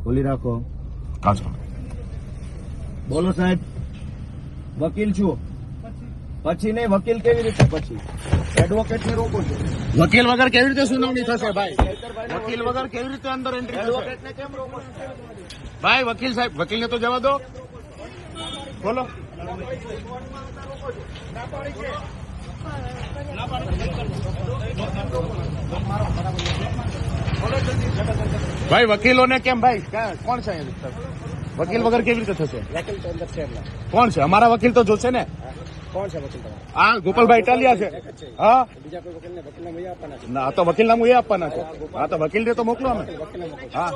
ખોલી રાખો. કાચો. બોલો સાહેબ. વકીલ છું. પછી નહીં, વકીલ કેવી રીતે પછી? એડવોકેટ ને રોકો છો. વકીલ વગર કેવી રીતે સુનાવણી થશે ભાઈ? વકીલ વગર કેવી રીતે અંદર એન્ટ્રી થશે? એડવોકેટ ને કેમ રોકો છો? ભાઈ વકીલ સાહેબ, વકીલને તો જવા દો. બોલો. ભાઈ વકીલોને કેમ ભાઈ? કોણ છે વકીલ વગર કેવી રીતે થશે? વકીલ તો અંદર છે. કોણ છે? અમારા વકીલ તો જોશે ને. કોણ છે વકીલ તમારા? હા, ગોપાલભાઈ ઇટાલિયા છે. હા, બીજા કોઈ વકીલને વહી આપવાના છે? ના તો વકીલ નામ એ આપવાના છે. હા તો વકીલ તો મોકલો અમે. હા,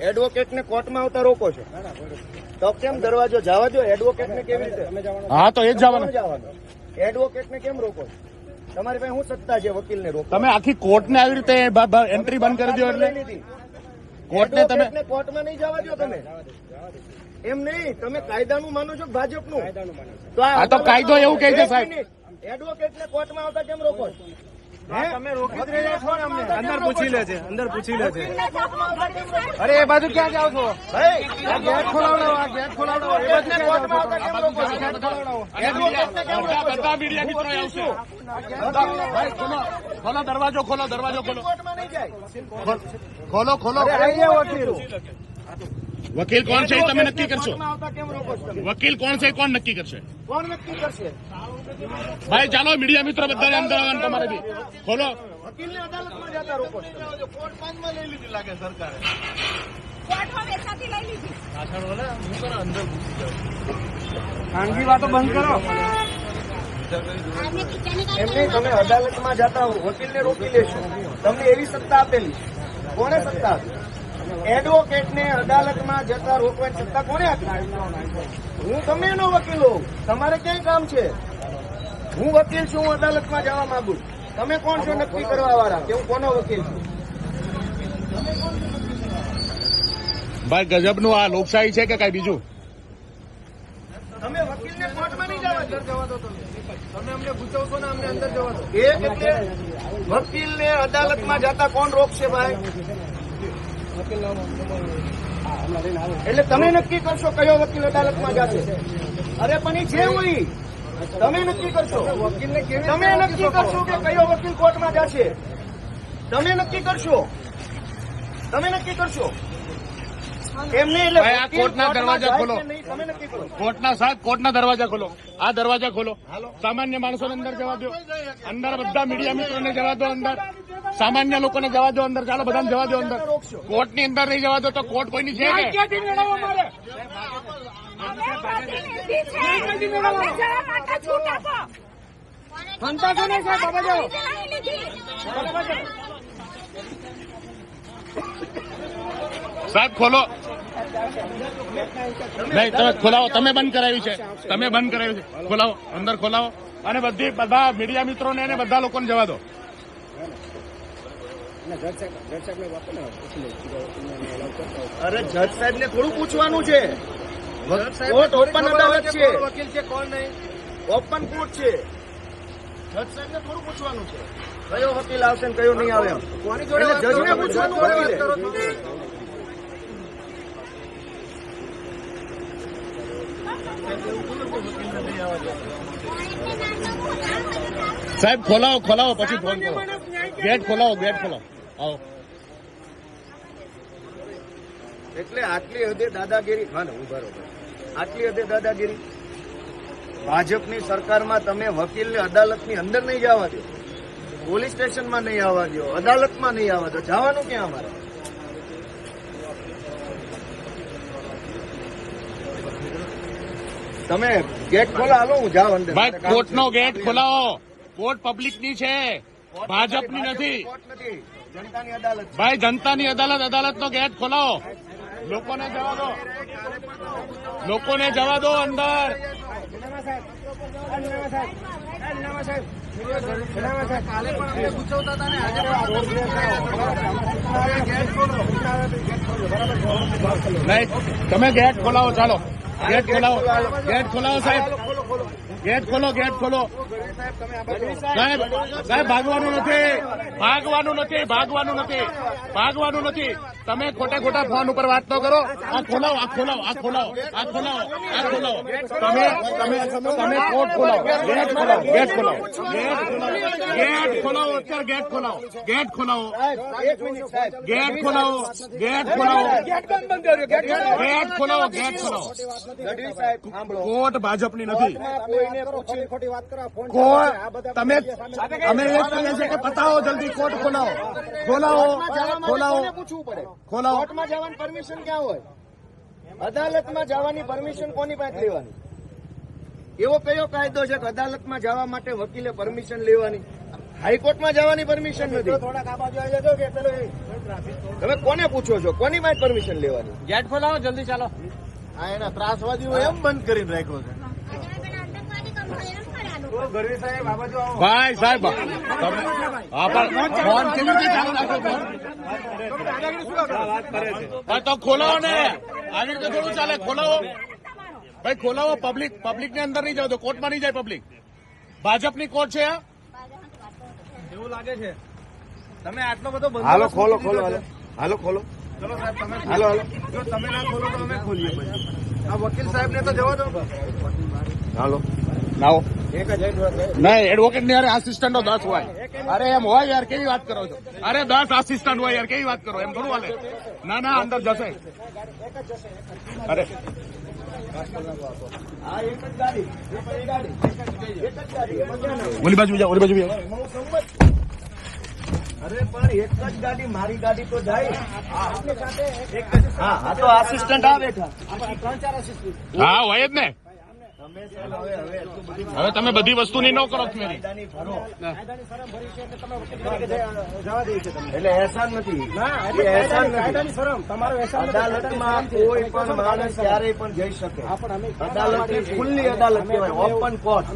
એડવોકેટ ને કોર્ટમાં આવતા રોકો છો તો કેમ દરવાજો જવા દો? એડવોકેટ ને કેવી રીતે? હા તો એ જ જવાનું. એડવોકેટ ને કેમ રોકો છો? તમારી પાસે શું સત્તા છે વકીલ ને રોકો? તમે આખી કોર્ટને આવી રીતે એન્ટ્રી બંધ કરી દો એટલે કોર્ટને તમે કોર્ટમાં નહીં જવા દો. તમે એમ નહીં, તમે કાયદાનું માનો છો કે ભાજપનું? આ તો કાયદો એવું કહે છે સાહેબ. એડવોકેટ ને કોર્ટમાં આવતા કેમ રોકો છો? તમે રોકી જ રહ્યા છો ને અમને. અંદર પૂછી લે છે, અંદર પૂછી લે છે. અરે એ બાજુ ક્યાં જાવ છો? ગેટ ખોલાવડો, આ ગેટ ખોલાવડો. એ બાજુ ક્યાં જાવ છો? ગેટ ખોલાવડો. એડવોકેટને કેમ રોકો છો? બધા મીડિયા મિત્રો આવશે. ભાઈ ખોલો, ખોલો દરવાજો, ખોલો દરવાજો, ખોલો, કોર્ટમાં નહીં જાય. ખોલો, ખોલો. અરે આઈ જાઓ વકીલ. વકીલ કોણ છે એ તમે નક્કી કરશો. કોર્ટમાં આવતા કેમ રોકો છો તમે? વકીલ કોણ છે એ કોણ નક્કી કરશે? કોણ નક્કી કરશે? ભાઈ ચાલો મીડિયા મિત્રો બધાને અંદર આવવાનું તમારે બી. ખોલો. વકીલને અદાલતમાં જતા રોકો છો. કોર્ટ પાંચમાં લઈ લીધી લાગે સરકારે. કોર્ટમાં બેસાતી લઈ લીધી. ખાનગી વાતો બંધ કરો. એમ નહીં, તમે અદાલતમાં જતા હો, વકીલને રોકી લેશો. તમને એવી સત્તા આપેલી. કોને સત્તા આપી? એડવોકેટને અદાલતમાં જતા રોકવાની સત્તા કોને આપી? હું તમે એનો વકીલ હોઉં. તમારે ક્યાંય કામ છે? હું વકીલ છું, હું અદાલતમાં જવા માંગુ છું. તમે કોણ છો નક્કી કરવા વાળા કે હું કોનો વકીલ છું? ભાઈ ગજબનું આ લોકશાહી છે કે કઈ બીજું? તમે વકીલને કોર્ટમાં નહીં જવા દો. તમે અમને પૂછવશો ને અમને અંદર જવા દો. એક એટલે વકીલને અદાલતમાં જતા કોણ રોકશે ભાઈ? એટલે તમે નક્કી કરશો કયો વકીલ અદાલતમાં જશે. અરે પણ એ છે હોય, તમે નક્કી કરશો. વકીલને તમે નક્કી કરશો કે કયો વકીલ કોર્ટમાં જશે. તમે નક્કી કરશો. તમે નક્કી કરશો. એમ નહીં. એટલે ભાઈ, આ કોર્ટના દરવાજા ખોલો. તમે નક્કી કરો. કોર્ટના સાહેબ, કોર્ટના દરવાજા ખોલો. આ દરવાજા ખોલો. સામાન્ય માણસોને અંદર જવા દો. અંદર બધા મીડિયા મિત્રોને જવા દો. અંદર સામાન્ય લોકોને જવા દો. અંદર ચાલો બધાને જવા દો. અંદર કોર્ટની અંદર નહીં જવા દો તો કોર્ટ કોઈની છે કે? અમે બાજી લીધી છે. અમને જરા માટે છૂટ આપો. ફંતા છો ને સાહેબ, બાબા જાઓ. લઈ લીધી. સાહેબ ખોલો. નહીં તમે ખોલાવો. તમે બંધ કરાવ્યું છે. તમે બંધ કરાવ્યું છે. ખોલાવો, અંદર ખોલાવો. અને બધા મીડિયા મિત્રોને અને બધા લોકોને જવા દો. અરે જજ સાહેબ ને થોડું પૂછવાનું છે. કોર્ટ ઓપન અદાલત છે. વકીલ છે કોણ નહીં? ઓપન કોર્ટ છે. જજ સાહેબ ને થોડું પૂછવાનું છે કયો વકીલ આવશે ને કયો નહીં આવે. કોની જોડે એટલે જજને પૂછવાનું વકીલે. સાહેબ ખોલાવો, ખોલાવો પછી ફોન કરો. ગેટ ખોલાવો, ગેટ ખોલાવો. આવો. એટલે આટલી હદે દાદાગીરી. હા ને ઉભા રહો. આટલી હદે દાદાગીરી. ભાજપની સરકારમાં તમે વકીલને અદાલતની અંદર નહીં જવા દો, પોલીસ સ્ટેશનમાં નહીં આવવા દો, અદાલતમાં નહીં આવવા દો. જવાનું ક્યાં અમારે? તમે ગેટ ખોલા, હાલો હું જાઉં અંદર. ભાઈ કોર્ટનો ગેટ ખોલાવો. કોર્ટ પબ્લિકની છે, ભાજપની નથી. કોર્ટ નથી, જનતાની અદાલત છે. ભાઈ જનતાની અદાલત, અદાલતનો ગેટ ખોલાવો. લોકોને જવા દો. લોકોને જવા દો અંદર. કાલે પણ અમને પૂછવતા હતા ને આજે નહીં તમે ગેટ ખોલાવો. ચાલો ગેટ ખોલાવો. ગેટ ખોલાવો સાહેબ. ગેટ ખોલો, ગેટ ખોલો. સાહેબ, સાહેબ ભાગવાનું નથી. ભાગવાનું નથી. ભાગવાનું નથી. ભાગવાનું નથી. તમે ખોટા ખોટા ફોન ઉપર વાત ન કરો. આ ખોલાવો, આ ખોલાવો, આ ખોલાવો, આ ખોલાવો, આ ખોલાવો. તમે કોર્ટ ખોલાવો, ગેટ ખોલાવો, ગેટ ખોલાવો, ગેટ ખોલાવો, અત્યારે ગેટ ખોલાવો, ગેટ ખોલાવો, એક મિનિટ સાહેબ. ગેટ ખોલાવો, ગેટ ખોલાવો, ગેટ ખોલાવો, ગેટ ખોલાવો. ગઢવી સાહેબ સાંભળો. કોર્ટ ભાજપની નથી. કોઈને પૂછીને ખોટી વાત કરો. કોર્ટ તમે અમે એ કહીએ છીએ કે પતાવો, જલ્દી કોર્ટ ખોલાવો, ખોલાવો, ખોલાવો, કોને પૂછવું પડે? ખોલાવો. કોર્ટમાં જવાની પરમિશન ક્યાં હોય? અદાલતમાં જવાની પરમિશન કોની પાસે લેવાની? એવો કયો કાયદો છે કે અદાલતમાં જવા માટે વકીલે પરમિશન લેવાની? હાઈકોર્ટમાં જવાની પરમિશન નથી. તમે કોને પૂછો છો? કોની પાસે પરમિશન લેવાની? ગેટ ખોલાવો જલ્દી ચાલો. આ એના ત્રાસવાદીઓ એમ બંધ કરીને રાખ્યો છે. ગઢવી સાહેબ આ બાજુ આવો. ભાઈ સાહેબ તમે હા પણ ફોન કેવી રીતે ચાલુ રાખો ફોન? હા, તો ખોલાવો ને, આવી રીતે થોડું ચાલે. ખોલાવો ભાઈ, ખોલાવો. પબ્લિક ની અંદર નહીં જાવ તો કોર્ટમાં નહીં જાય પબ્લિક. ભાજપની કોર્ટ છે આ. એવું લાગે છે તમે આટલો બધો બંધ હાલો ખોલો ખોલો હાલો હાલો ખોલો ચલો સાહેબ તમે હાલો હાલો જો તમે ના ખોલો તો અમે ખોલીએ પછી. આ વકીલ સાહેબ ને તો જવા દો. હાલો લાવો. એક જ નહીં, એડવોકેટ ની આસિસ્ટન્ટો 10 હોય. અરે એમ હોય યાર, કેવી વાત કરો છો? અરે 10 આસિસ્ટન્ટ હોય યાર, કેવી વાત કરો? એમ થોડું હાલે. ના ના, અંદર જશે. અરે હા એક જ ગાડી એક જ ગાડી એક જ ગાડી એમાં ક્યાં ના હોય? ઓલી બાજુ જાઓ, ઓલી બાજુ જાઓ. હું સંમત. અરે પણ એક જ ગાડી, મારી ગાડી તો જાય. હા હા તો આસિસ્ટન્ટ આ બેઠા. હા હોય જ ને. તમે સાહેબ હવે એટલું બધું હવે તમે બધી વસ્તુની ન કરો જ મેરી. કાયદાની ભરો. એટલે એહસાન નથી. એ એહસાન નથી. અદાલતમાં કોઈ પણ માણસ ક્યારેય પણ જઈ શકે. અદાલત એ ખુલ્લી અદાલત કહેવાય, ઓપન કોર્ટ.